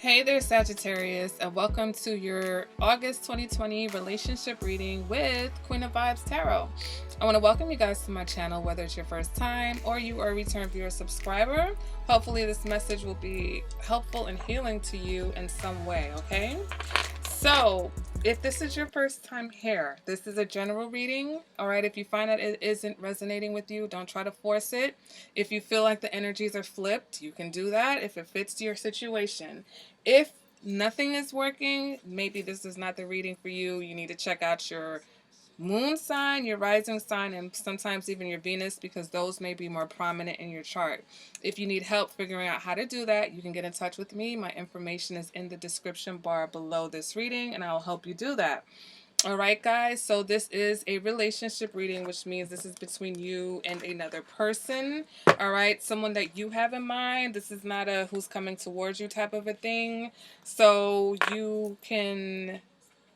Hey there, Sagittarius, and welcome to your August 2020 relationship reading with Queen of Vibes Tarot. I want to welcome you guys to my channel, whether it's your first time or you are a return viewer subscriber. Hopefully this message will be helpful and healing to you in some way, okay? So, if this is your first time here, this is a general reading, all right? If you find that it isn't resonating with you, don't try to force it. If you feel like the energies are flipped, you can do that if it fits your situation. If nothing is working, maybe this is not the reading for you. You need to check out your moon sign, your rising sign, and sometimes even your Venus, because those may be more prominent in your chart. If you need help figuring out how to do that, you can get in touch with me. My information is in the description bar below this reading, and I'll help you do that. All right, guys, so this is a relationship reading, which means this is between you and another person. All right, someone that you have in mind. This is not a who's coming towards you type of a thing. So you can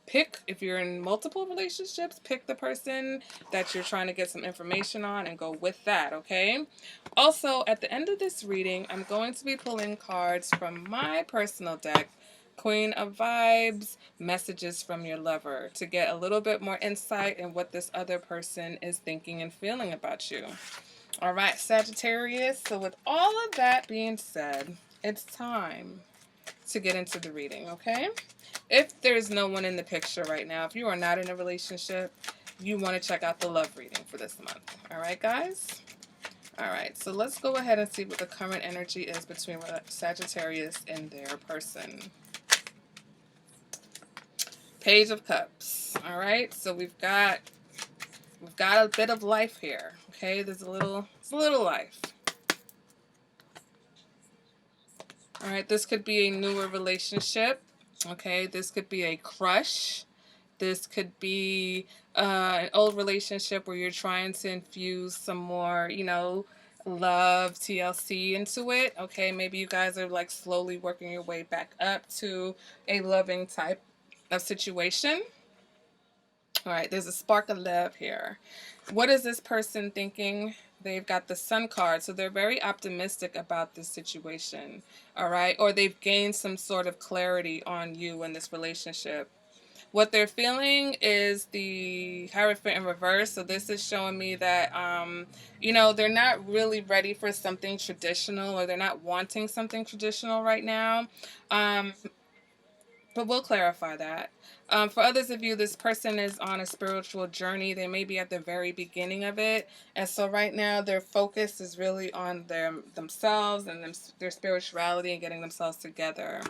pick, if you're in multiple relationships, pick the person that you're trying to get some information on and go with that, okay? Also, at the end of this reading, I'm going to be pulling cards from my personal deck, Queen of Vibes, Messages from Your Lover, to get a little bit more insight in what this other person is thinking and feeling about you. All right, Sagittarius, so with all of that being said, it's time to get into the reading, okay? If there's no one in the picture right now, if you are not in a relationship, you want to check out the love reading for this month. All right, guys? All right, so let's go ahead and see what the current energy is between Sagittarius and their person. Page of Cups. All right, so we've got a bit of life here. Okay, it's a little life. All right, this could be a newer relationship. Okay, this could be a crush. This could be an old relationship where you're trying to infuse some more, love, TLC into it. Okay, maybe you guys are like slowly working your way back up to a loving type of situation. All right, there's a spark of love here. What is this person thinking? They've got the Sun card, so they're very optimistic about this situation, all right? Or they've gained some sort of clarity on you in this relationship. What they're feeling is the Hierophant in reverse, so this is showing me that, they're not really ready for something traditional, or they're not wanting something traditional right now. But we'll clarify that. For others of you, this person is on a spiritual journey. They may be at the very beginning of it. And so right now, their focus is really on themselves and their spirituality and getting themselves together.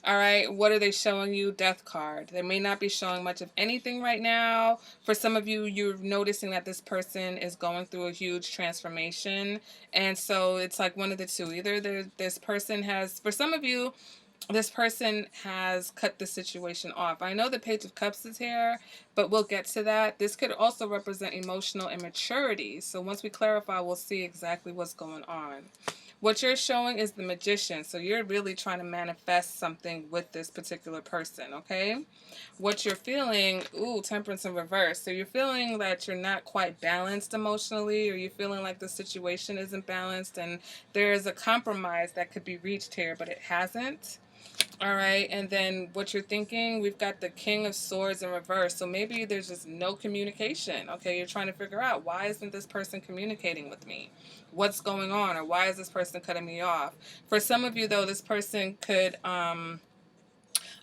All right, what are they showing you? Death card. They may not be showing much of anything right now. For some of you, you're noticing that this person is going through a huge transformation. And so it's like one of the two. Either this person has, for some of you, this person has cut the situation off. I know the Page of Cups is here, but we'll get to that. This could also represent emotional immaturity. So once we clarify, we'll see exactly what's going on. What you're showing is the Magician. So you're really trying to manifest something with this particular person, okay? What you're feeling, Temperance in reverse. So you're feeling that you're not quite balanced emotionally, or you're feeling like the situation isn't balanced and there is a compromise that could be reached here, but it hasn't. All right, and then what you're thinking, we've got the King of Swords in reverse. So maybe there's just no communication. Okay, you're trying to figure out, why isn't this person communicating with me? What's going on? Or why is this person cutting me off? For some of you, though, this person could, I'm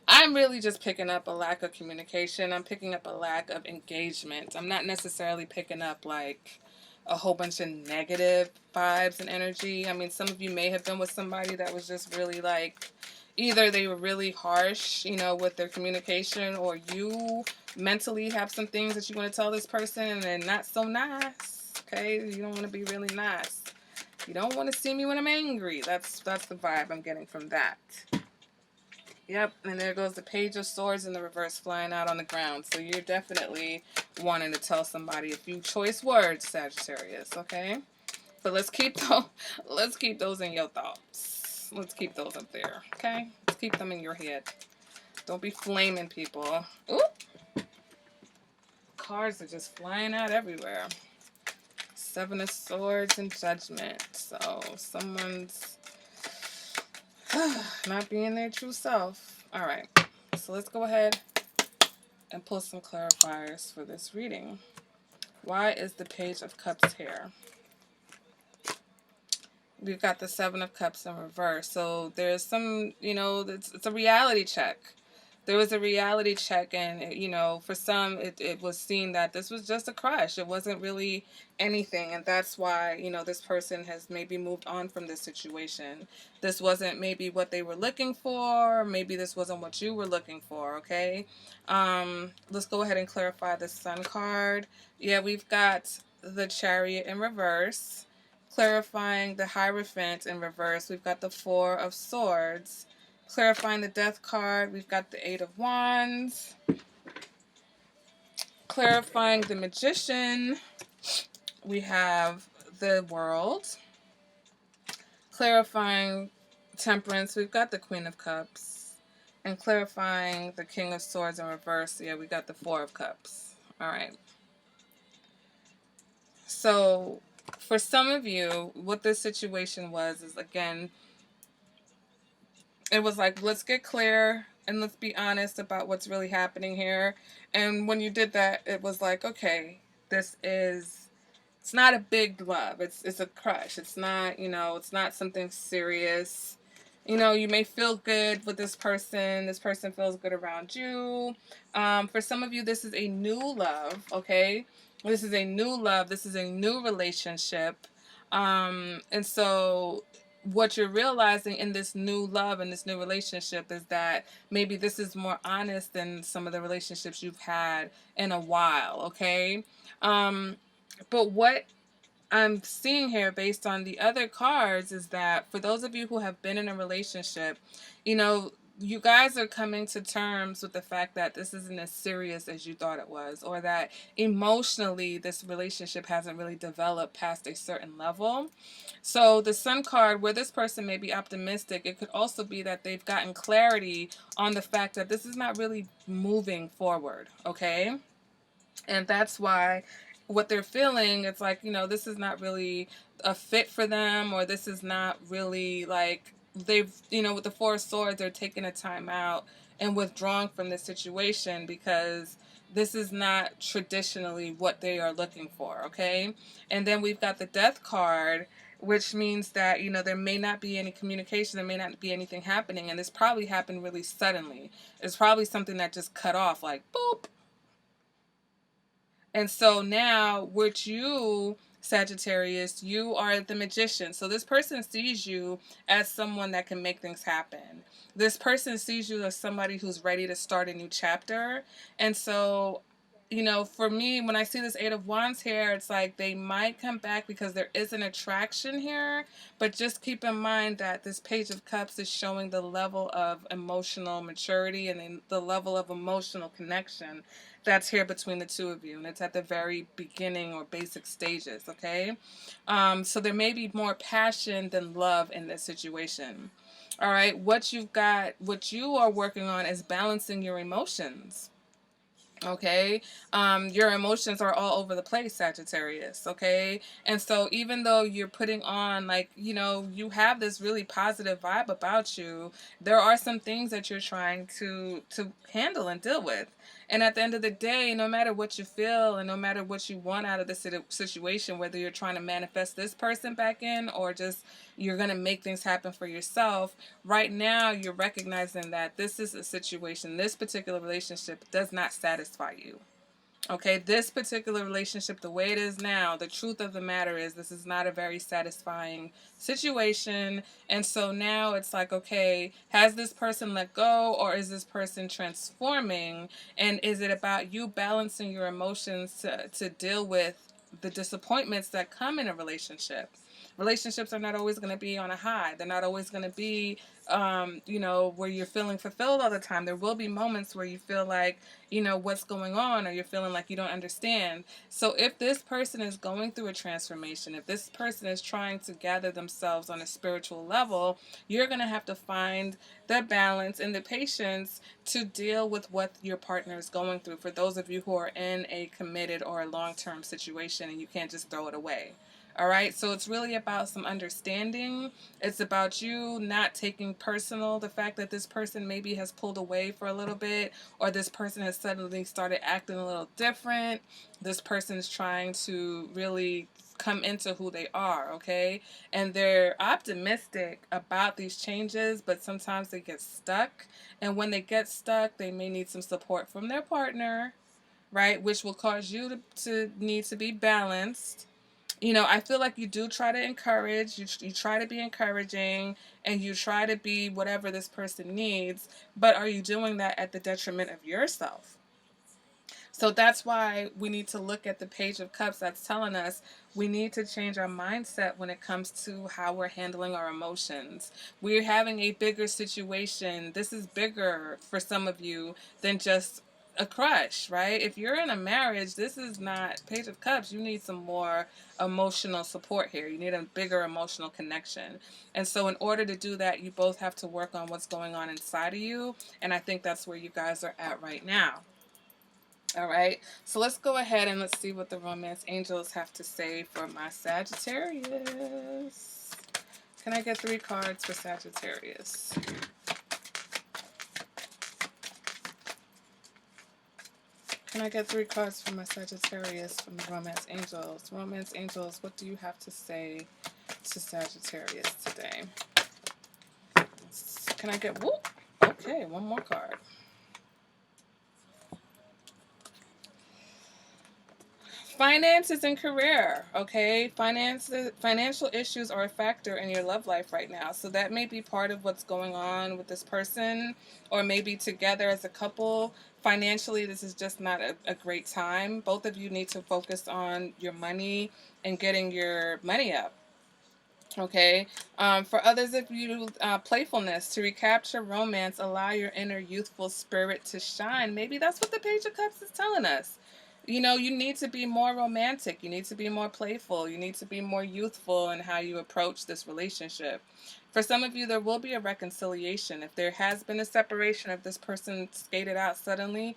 really just picking up a lack of communication. I'm picking up a lack of engagement. I'm not necessarily picking up, like, a whole bunch of negative vibes and energy. I mean, some of you may have been with somebody that was just really, like, either they were really harsh, with their communication, or you mentally have some things that you want to tell this person and they're not so nice, okay? You don't want to be really nice. You don't want to see me when I'm angry. That's the vibe I'm getting from that. Yep, and there goes the Page of Swords in the reverse flying out on the ground. So you're definitely wanting to tell somebody a few choice words, Sagittarius, okay? But let's keep those in your thoughts. Let's keep those up there, okay? Let's keep them in your head. Don't be flaming people. Ooh! Cards are just flying out everywhere. Seven of Swords and Judgment. So someone's Not being their true self. All right. So let's go ahead and pull some clarifiers for this reading. Why is the Page of Cups here? We've got the Seven of Cups in reverse. So there's some, it's a reality check. There was a reality check, and, for some, it was seen that this was just a crush. It wasn't really anything, and that's why, this person has maybe moved on from this situation. This wasn't maybe what they were looking for. Maybe this wasn't what you were looking for, okay? Let's go ahead and clarify the Sun card. Yeah, we've got the Chariot in reverse. Clarifying the Hierophant in reverse, we've got the Four of Swords. Clarifying the Death card, we've got the Eight of Wands. Clarifying the Magician, we have the World. Clarifying Temperance, we've got the Queen of Cups. And clarifying the King of Swords in reverse, yeah, we got the Four of Cups. All right. So for some of you, what this situation was is, again, it was like, let's get clear and let's be honest about what's really happening here. And when you did that, it was like, okay, it's not a big love. It's a crush. It's not, it's not something serious. You may feel good with this person. This person feels good around you. For some of you, this is a new love, okay? This is a new love. This is a new relationship. And so what you're realizing in this new love and this new relationship is that maybe this is more honest than some of the relationships you've had in a while, okay? But what I'm seeing here based on the other cards is that for those of you who have been in a relationship, you guys are coming to terms with the fact that this isn't as serious as you thought it was, or that emotionally this relationship hasn't really developed past a certain level. So the Sun card, where this person may be optimistic, it could also be that they've gotten clarity on the fact that this is not really moving forward, okay? And that's why what they're feeling, it's like, this is not really a fit for them, or this is not really like they've, with the Four of Swords, they're taking a time out and withdrawing from this situation because this is not traditionally what they are looking for, okay? And then we've got the Death card, which means that, there may not be any communication, there may not be anything happening, and this probably happened really suddenly. It's probably something that just cut off, like, boop. And so now, with you, Sagittarius, you are the Magician. So this person sees you as someone that can make things happen. This person sees you as somebody who's ready to start a new chapter. And so, for me, when I see this Eight of Wands here, it's like they might come back because there is an attraction here. But just keep in mind that this Page of Cups is showing the level of emotional maturity and the level of emotional connection that's here between the two of you, and it's at the very beginning or basic stages, okay? So there may be more passion than love in this situation. All right, what you are working on is balancing your emotions. Okay, your emotions are all over the place, Sagittarius. Okay, and so even though you're putting on, like, you have this really positive vibe about you, there are some things that you're trying to handle and deal with. And at the end of the day, no matter what you feel and no matter what you want out of the situation, whether you're trying to manifest this person back in or just you're going to make things happen for yourself, right now you're recognizing that this is a situation, this particular relationship does not satisfy you. Okay, this particular relationship, the way it is now, the truth of the matter is this is not a very satisfying situation. And so now it's like, okay, has this person let go, or is this person transforming? And is it about you balancing your emotions to deal with the disappointments that come in a relationship? Relationships are not always going to be on a high. They're not always going to be, where you're feeling fulfilled all the time. There will be moments where you feel like, what's going on, or you're feeling like you don't understand. So if this person is going through a transformation, if this person is trying to gather themselves on a spiritual level, you're going to have to find the balance and the patience to deal with what your partner is going through. For those of you who are in a committed or a long-term situation and you can't just throw it away. All right, so it's really about some understanding. It's about you not taking personal the fact that this person maybe has pulled away for a little bit, or this person has suddenly started acting a little different. This person is trying to really come into who they are, okay? And they're optimistic about these changes, but sometimes they get stuck. And when they get stuck, they may need some support from their partner, right? Which will cause you to need to be balanced. You know, I feel like you do try to encourage, you try to be encouraging, and you try to be whatever this person needs, but are you doing that at the detriment of yourself? So that's why we need to look at the Page of Cups that's telling us we need to change our mindset when it comes to how we're handling our emotions. We're having a bigger situation. This is bigger for some of you than just a crush, right? If you're in a marriage, this is not Page of Cups. You need some more emotional support here. You need a bigger emotional connection. And so in order to do that, you both have to work on what's going on inside of you. And I think that's where you guys are at right now. All right, so let's go ahead and let's see what the romance angels have to say for my Sagittarius. Can I get 3 cards for Sagittarius? Can I get 3 cards for my Sagittarius from the romance angels? Romance angels, what do you have to say to Sagittarius today? Can I get, whoop, okay, 1 more card. Finances and career, okay? Financial issues are a factor in your love life right now. So that may be part of what's going on with this person, or maybe together as a couple. Financially, this is just not a great time. Both of you need to focus on your money and getting your money up. Okay. For others of you, playfulness to recapture romance, allow your inner youthful spirit to shine. Maybe that's what the Page of Cups is telling us. You know, you need to be more romantic. You need to be more playful. You need to be more youthful in how you approach this relationship. For some of you, there will be a reconciliation. If there has been a separation, if this person skated out suddenly,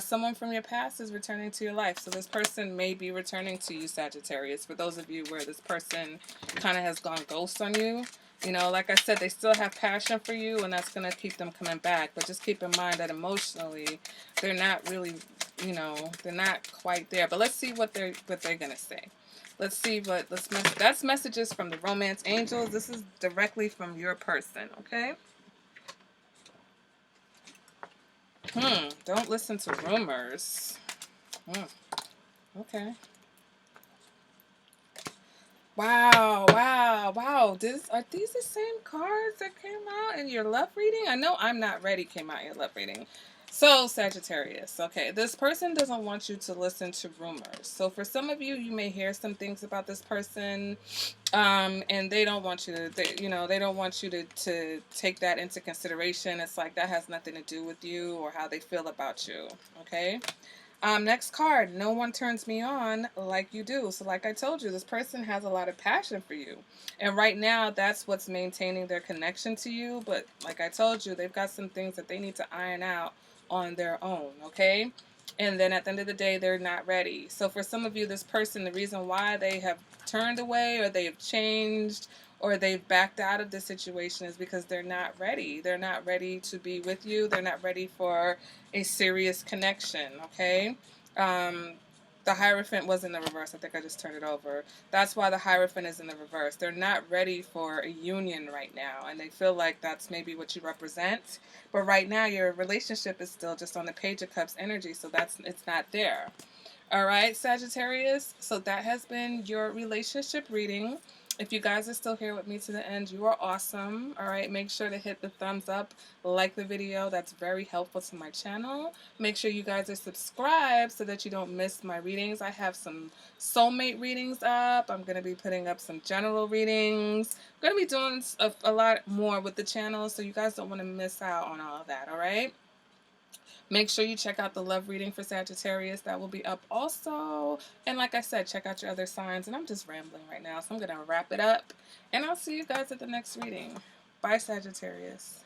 someone from your past is returning to your life. So this person may be returning to you, Sagittarius. For those of you where this person kind of has gone ghost on you, you know, like I said, they still have passion for you, and that's going to keep them coming back. But just keep in mind that emotionally, they're not really, you know, they're not quite there. But let's see what they're going to say. Let's see what that's messages from the romance angels. This is directly from your person, okay? Don't listen to rumors. Okay. Wow, wow, wow. Are these the same cards that came out in your love reading? I know I'm Not Ready came out in your love reading. So, Sagittarius, okay, this person doesn't want you to listen to rumors. So for some of you, you may hear some things about this person, and they don't want you to, they don't want you to take that into consideration. It's like that has nothing to do with you or how they feel about you, okay? Next card, no one turns me on like you do. So like I told you, this person has a lot of passion for you. And right now, that's what's maintaining their connection to you. But like I told you, they've got some things that they need to iron out on their own, okay? And then at the end of the day, they're not ready. So for some of you, this person, the reason why they have turned away or they have changed or they've backed out of the situation is because they're not ready. They're not ready to be with you. They're not ready for a serious connection, okay? The Hierophant was in the reverse. I think I just turned it over. That's why the Hierophant is in the reverse. They're not ready for a union right now, and they feel like that's maybe what you represent. But right now, your relationship is still just on the Page of Cups energy, so it's not there. All right, Sagittarius. So that has been your relationship reading. If you guys are still here with me to the end, you are awesome. All right, make sure to hit the thumbs up, like the video. That's very helpful to my channel. Make sure you guys are subscribed so that you don't miss my readings. I have some soulmate readings up. I'm going to be putting up some general readings. I'm going to be doing a lot more with the channel, so you guys don't want to miss out on all of that, all right? Make sure you check out the love reading for Sagittarius. That will be up also. And like I said, check out your other signs. And I'm just rambling right now, so I'm going to wrap it up. And I'll see you guys at the next reading. Bye, Sagittarius.